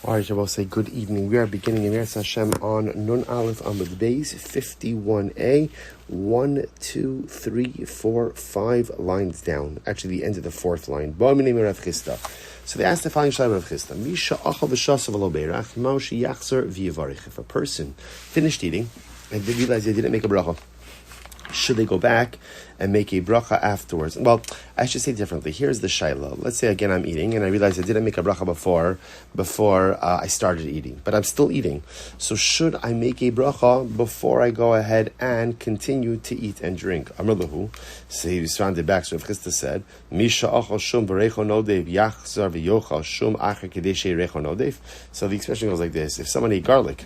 All right, I will say good evening. We are beginning in Eretz Hashem on Nun Aleph Amud Beis 51a, 1, 2, 3, 4, 5 lines down. Actually, the end of the fourth line. So they asked the following shayla of Chisda: Misha achal v'shasav lo beirach, ma'oshi yachzer v'yivarich. If a person finished eating and they realized they didn't make a bracha, should they go back and make a bracha afterwards? Well, I should say differently. Here's the shayla. Let's say again I'm eating and I realize I didn't make a bracha before I started eating, but I'm still eating. So should I make a bracha before I go ahead and continue to eat and drink? Amr lahu. So he responded back. So Rav Chisda said, Misha achal shum berecho nodev yachzar v'yochal shum acher kedeshe recho nodev. So the expression goes like this: if someone ate garlic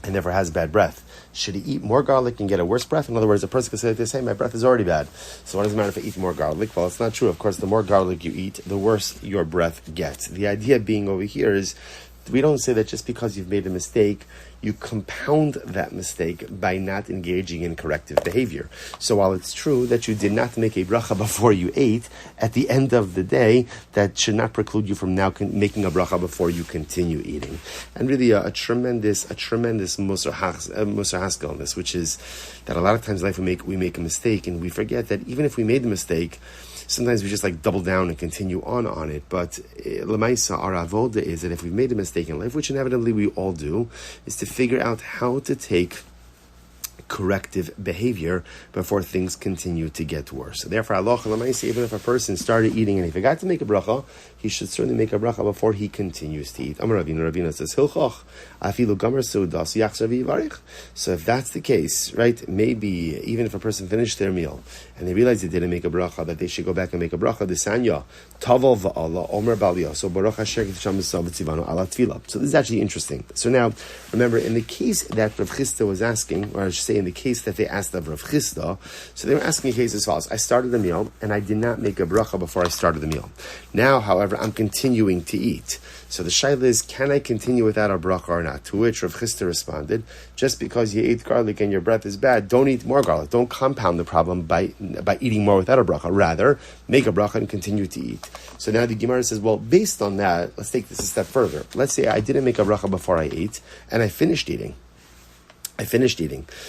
and never has bad breath, should he eat more garlic and get a worse breath? In other words, a person could say like this: hey, my breath is already bad, so what does it matter if I eat more garlic? Well, it's not true. Of course, the more garlic you eat, the worse your breath gets. The idea being over here is, we don't say that just because you've made a mistake, you compound that mistake by not engaging in corrective behavior. So while it's true that you did not make a bracha before you ate, at the end of the day, that should not preclude you from now making a bracha before you continue eating. And really a tremendous musar haskel on this, which is that a lot of times in life we make a mistake and we forget that even if we made the mistake, sometimes we just double down and continue on it. But l'maisa, our avoda is that if we've made a mistake in life, which inevitably we all do, is to figure out how to take corrective behavior before things continue to get worse. So therefore, Allah, even if a person started eating and he forgot to make a bracha, he should certainly make a bracha before he continues to eat. Amar Ravina says, Hilchach, afilu gamer seudas yachzar v'yivarich. So if that's the case, right, maybe even if a person finished their meal and they realized they didn't make a bracha, that they should go back and make a bracha. Desanya, taval va'ala, omer baliyah. So baruch hasher k'tisham misav v'tzivanu ala tefillah. So this is actually interesting. So now, remember, in the case that Rav Chisda was asking, or I should say in the case that they asked of Rav Chisda, so they were asking a case as follows: I started the meal and I did not make a bracha before I started the meal. Now, however, I'm continuing to eat. So the shayla is, can I continue without a bracha or not? To which Rav Chisda responded, just because you ate garlic and your breath is bad, don't eat more garlic. Don't compound the problem by eating more without a bracha. Rather, make a bracha and continue to eat. So now the Gemara says, well, based on that, let's take this a step further. Let's say I didn't make a bracha before I ate and I finished eating.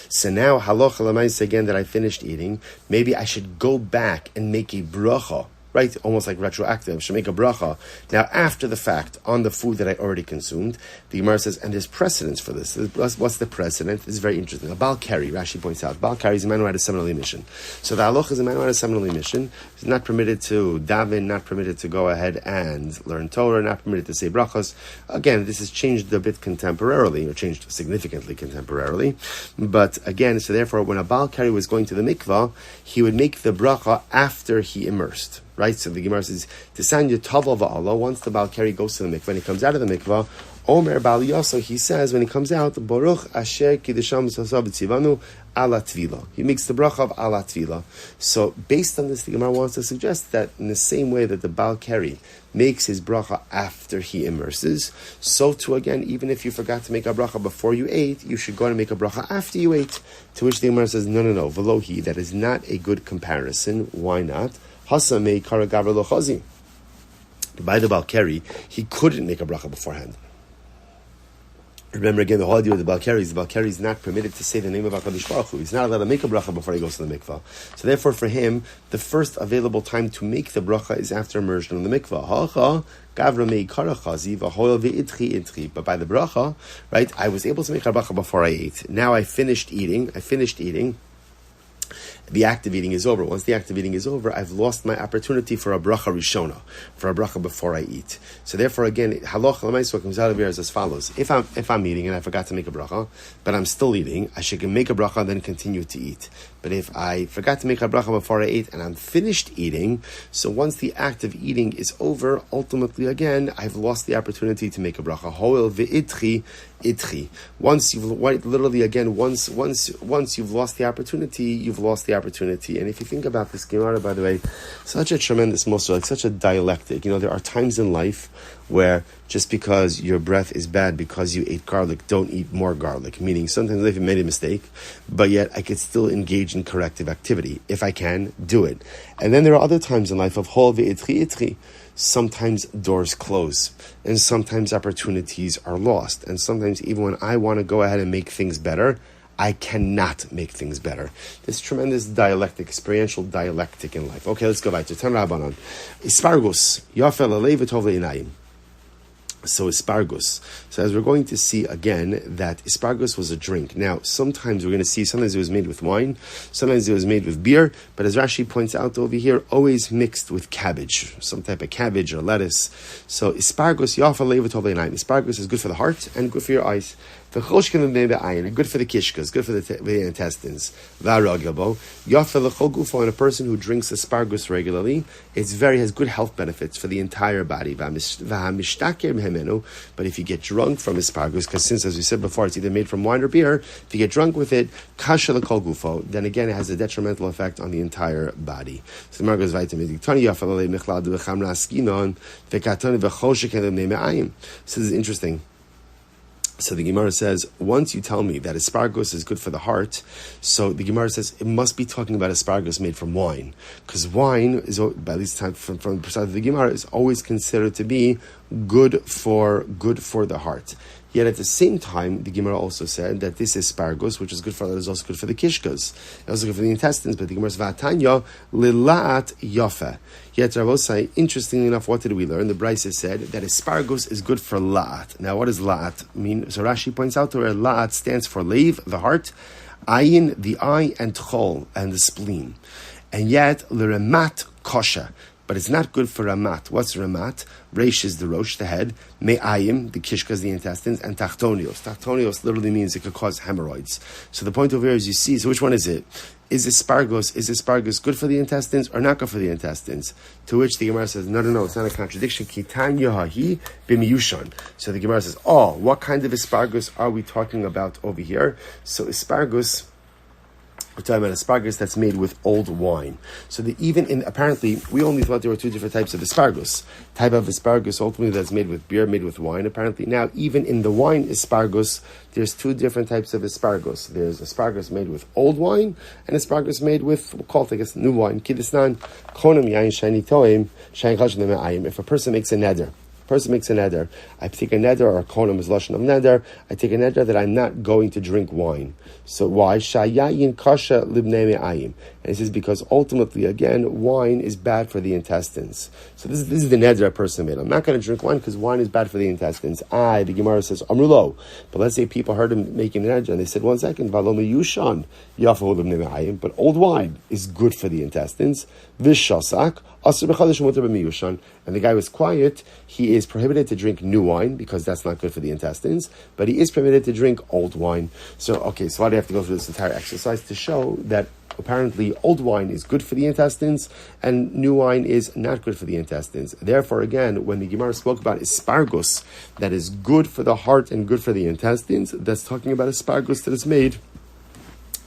So now, halacha l'maisa again that I finished eating, maybe I should go back and make a bracha, right? Almost like retroactive. Should make a bracha now after the fact on the food that I already consumed. The Gemara says, and there's precedence for this. What's the precedent? This is very interesting. A Baal Keri, Rashi points out, Baal Keri is a man who had a seminal emission. So the halacha is a man who had a seminal emission. He's not permitted to daven, not permitted to go ahead and learn Torah, not permitted to say brachos. Again, this has changed a bit contemporarily, or changed significantly contemporarily. But again, so therefore, when a Baal Keri was going to the mikvah, he would make the bracha after he immersed. Right, so the Gemara says, "Tisanya taval va'ala." Once the Baal Keri goes to the mikvah, when he comes out of the mikvah, Omer Baliyah. So he says when he comes out, Baruch Asher Kiddusham Sasav Tzivanu Ala Tvila. He makes the bracha of Ala Tvila. So based on this, the Gemara wants to suggest that in the same way that the Baal Keri makes his bracha after he immerses, so too again, even if you forgot to make a bracha before you ate, you should go and make a bracha after you ate. To which the Gemara says, no, Velohi, that is not a good comparison. Why not? Hasamei karagavar lochazi. By the Baal Keri, he couldn't make a bracha beforehand. Remember again, the whole idea with the Baal Keri is not permitted to say the name of HaKadosh Baruch Hu. He's not allowed to make a bracha before he goes to the mikvah. So therefore, for him, the first available time to make the bracha is after immersion in the mikvah. But by the bracha, right, I was able to make a bracha before I ate. Now I finished eating. The act of eating is over. Once the act of eating is over, I've lost my opportunity for a bracha rishona, for a bracha before I eat. So therefore, again, halacha l'maisa comes out of here as follows: if I'm eating and I forgot to make a bracha, but I'm still eating, I should make a bracha and then continue to eat. But if I forgot to make a bracha before I ate and I'm finished eating, so once the act of eating is over, ultimately again, I've lost the opportunity to make a bracha. Hoel ve'itchi itchi. Once you've lost the opportunity, you've lost the opportunity. And if you think about this Gemara, by the way, such a tremendous musar, such a dialectic. There are times in life where just because your breath is bad because you ate garlic, don't eat more garlic. Meaning sometimes if you made a mistake, but yet I could still engage in corrective activity. If I can, do it. And then there are other times in life of hol ve'itchi itchi. sometimes doors close, and sometimes opportunities are lost, and sometimes even when I want to go ahead and make things better, I cannot make things better. This tremendous dialectic, experiential dialectic in life. Okay, let's go back to Tan Rabbanon. Ispargus, Yafel Alev Tov Le'inayim. So asparagus. So as we're going to see again, that asparagus was a drink. Now, sometimes we're going to see, sometimes it was made with wine, sometimes it was made with beer, but as Rashi points out over here, always mixed with cabbage, some type of cabbage or lettuce. So asparagus, asparagus is good for the heart and good for your eyes. Good for the kishkas, good for the intestines. And a person who drinks asparagus regularly, has good health benefits for the entire body. But if you get drunk from asparagus, because since, as we said before, it's either made from wine or beer, if you get drunk with it, then again it has a detrimental effect on the entire body. So the Margos vitamin. So this is interesting. So the Gemara says, once you tell me that asparagus is good for the heart, so the Gemara says it must be talking about asparagus made from wine, because wine is, by at least time from the perspective of the Gemara, is always considered to be good for the heart. Yet at the same time, the Gemara also said that this asparagus, which is good for that, is also good for the kishkas. It's also good for the intestines. But the Gemara says, "V'atanya lilat yafa." Yet Rabosai, interestingly enough, what did we learn? The Brisa said that asparagus is good for la'at. Now, what does la'at mean? So Rashi points out to where la'at stands for leiv, the heart, ayin, the eye, and tchol, and the spleen. And yet, l'remat kosha. But it's not good for ramat. What's ramat? Reish is the rosh, the head. Me'ayim, the kishkas, the intestines. And tachtonios. Tachtonios literally means it could cause hemorrhoids. So the point over here is you see, so which one is it? Is asparagus good for the intestines or not good for the intestines? To which the Gemara says, no, it's not a contradiction. Kitan yahahi b'miyushan. So the Gemara says, what kind of asparagus are we talking about over here? So asparagus, we're talking about asparagus that's made with old wine. So apparently, we only thought there were two different types of asparagus. Type of asparagus ultimately that's made with beer, made with wine. Apparently now, even in the wine asparagus, there's two different types of asparagus. There's asparagus made with old wine and asparagus made with, we'll call it, I guess, new wine. Kidisnan, konam yain shani toim, shayin chashin ayim. If a person makes a neder, I take a neder, or konam is lashon of neder, I take a neder that I'm not going to drink wine. So why? Shayayin kasha libnei me'ayim. And it says because ultimately, again, wine is bad for the intestines. So this is the neder a person made. I'm not going to drink wine because wine is bad for the intestines. The Gemara says, Amrulo. But let's say people heard him making an neder and they said, 1 second, Valome Yushan, Yafahu libnei me'ayim. But old wine is good for the intestines. Vishasak, and the guy was quiet. He is prohibited to drink new wine because that's not good for the intestines, but he is permitted to drink old wine. So why do you have to go through this entire exercise to show that apparently old wine is good for the intestines and new wine is not good for the intestines? Therefore, again, when the Gemara spoke about asparagus that is good for the heart and good for the intestines, that's talking about asparagus that is made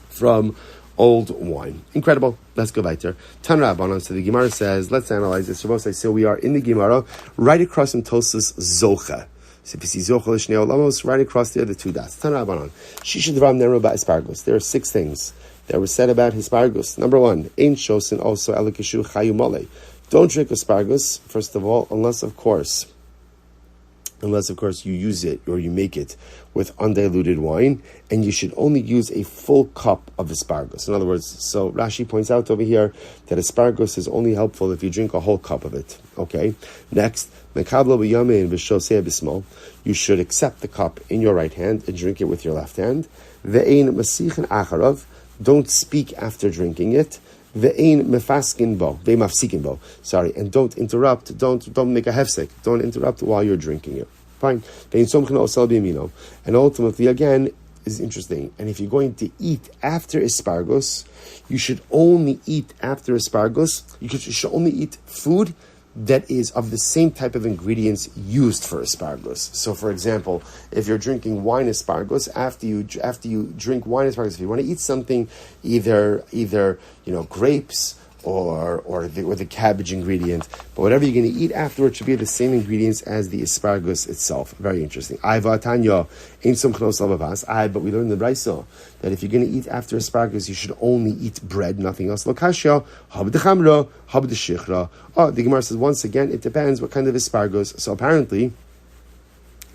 from old wine. Incredible. Let's go weiter. Tan Rabbanon. So the Gemara says, let's analyze this. So we are in the Gemara, right across from Tosas Zocha. So if you see Zocha L'Shnei Olamos, right across there, the two dots. Tan Rabbanon. Shishad Ram Nero about asparagus. There are 6 things that were said about asparagus. Number 1, Ein Shosin also Elikishu Chayu Mole. Don't drink asparagus, first of all, unless of course you use it or you make it with undiluted wine, and you should only use a full cup of asparagus. In other words, so Rashi points out over here that asparagus is only helpful if you drink a whole cup of it. Okay. Next, you should accept the cup in your right hand and drink it with your left hand. Don't speak after drinking it. And don't interrupt, don't make a hefsek, don't interrupt while you're drinking it. Fine. And ultimately, again, is interesting. And if you're going to eat after asparagus, you should only eat after asparagus. You should only eat food that is of the same type of ingredients used for asparagus. So, for example, if you're drinking wine asparagus, after you drink wine asparagus, if you want to eat something, either grapes or the cabbage ingredient, but whatever you're going to eat afterwards should be the same ingredients as the asparagus itself. Very interesting. But we learned in the Brisa that if you're going to eat after asparagus, you should only eat bread, nothing else. Oh, the Gemara says once again, it depends what kind of asparagus. So apparently,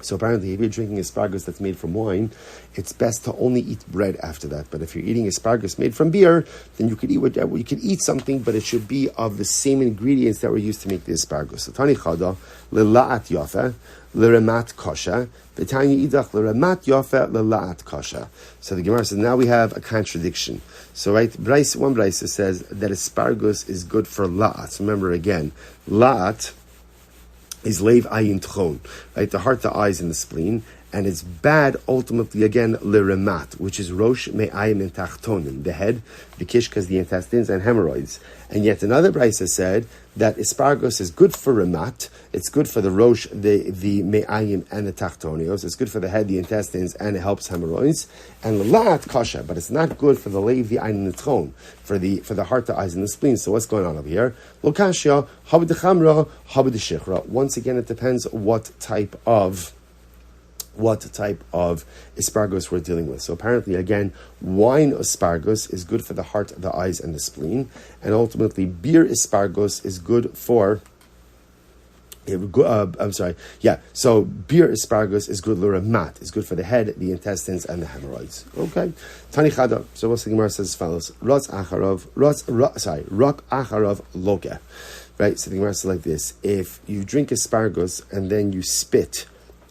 if you're drinking asparagus that's made from wine, it's best to only eat bread after that. But if you're eating asparagus made from beer, then you could eat something, but it should be of the same ingredients that were used to make the asparagus. So Tani Chada, Lela'at Yafe, Leremat Kosha, V'tanya Idach, Leremat Yafe, Lela'at Kosha. So the Gemara says, now we have a contradiction. So one Brisa says that asparagus is good for la'at. So remember again, la'at is leiv ayin tchon, right? The heart, the eyes, and the spleen, and it's bad ultimately again leremat, which is rosh me'ayim and tachtonim, the head, the kishkas, the intestines, and hemorrhoids. And yet another brisa said that asparagus is good for remat. It's good for the rosh, the me'ayim, and the tachtonios. It's good for the head, the intestines, and it helps hemorrhoids. And la'at kasha, but it's not good for the leiv, the ayin, and the tchon, for the heart, the eyes, and the spleen. So what's going on over here? Lokashya habed chamra, habed shichra. Once again, it depends what type of asparagus we're dealing with. So apparently, again, wine asparagus is good for the heart, the eyes, and the spleen. And ultimately, beer asparagus is good for... So beer asparagus is good l'ramat. It's good for the head, the intestines, and the hemorrhoids. Okay. Tani Chada. So what's the Gemara says as follows. Rak acharov loke. Right? So the Gemara says like this. If you drink asparagus and then you spit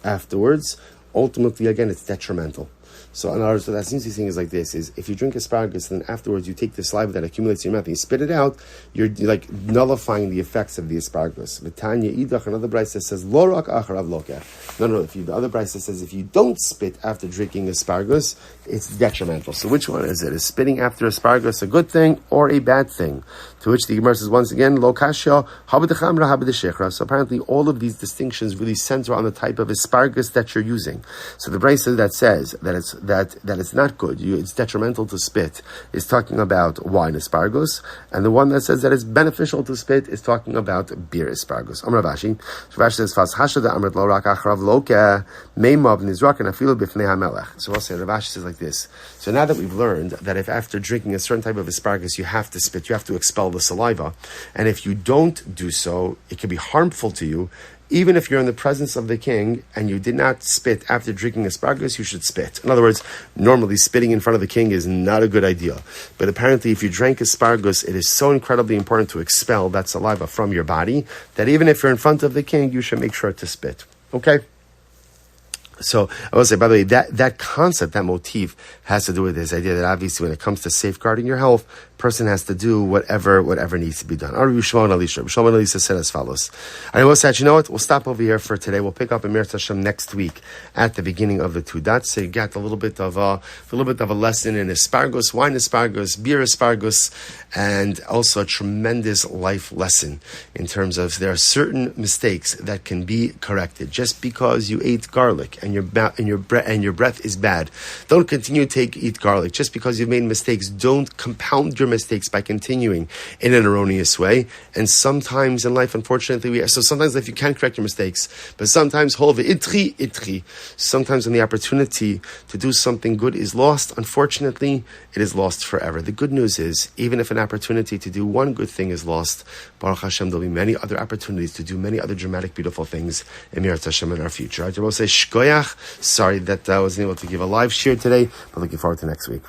afterwards, ultimately, again, it's detrimental. So in other words, what that seems to be saying is like this, is if you drink asparagus and then afterwards you take the saliva that accumulates in your mouth and you spit it out, you're like nullifying the effects of the asparagus. V'tanya idach, another brisa says, lo rak acharav lokeh. No, the other brisa says if you don't spit after drinking asparagus, it's detrimental. So which one is it? Is spitting after asparagus a good thing or a bad thing? To which the Gemara says once again, lo kashya, habed chamra, habed shechra. So apparently all of these distinctions really center on the type of asparagus that you're using. So the brisa that says that it's not good, it's detrimental to spit, is talking about wine asparagus, and the one that says that it's beneficial to spit is talking about beer asparagus. Amar Rashi says, "Fas hashada amrit lo rak achrav loke meimav nizrak and afilu b'fnei hamelech." So Rav Ashi says like this. So now that we've learned that if after drinking a certain type of asparagus you have to spit, you have to expel the saliva, and if you don't do so, it can be harmful to you. Even if you're in the presence of the king and you did not spit after drinking asparagus, you should spit. In other words, normally spitting in front of the king is not a good idea. But apparently if you drank asparagus, it is so incredibly important to expel that saliva from your body that even if you're in front of the king, you should make sure to spit. Okay? So I will say, by the way, that concept, that motif, has to do with this idea that obviously when it comes to safeguarding your health, person has to do whatever needs to be done. Rabbi Shimon Elisha said as follows. I will say, you know what? We'll stop over here for today. We'll pick up in Mir Hashem next week at the beginning of the two dots. So you got a little bit of a lesson in asparagus, wine asparagus, beer asparagus, and also a tremendous life lesson in terms of there are certain mistakes that can be corrected. Just because you ate garlic and your breath is bad, don't continue to eat garlic. Just because you've made mistakes, don't compound your mistakes by continuing in an erroneous way. And sometimes in life, unfortunately, sometimes in life you can correct your mistakes, but sometimes sometimes when the opportunity to do something good is lost, unfortunately, it is lost forever. The good news is, even if an opportunity to do one good thing is lost, Baruch Hashem, there'll be many other opportunities to do many other dramatic, beautiful things in Mir Hashem in our future. I will say shkoyach. Sorry that I wasn't able to give a live share today, but looking forward to next week.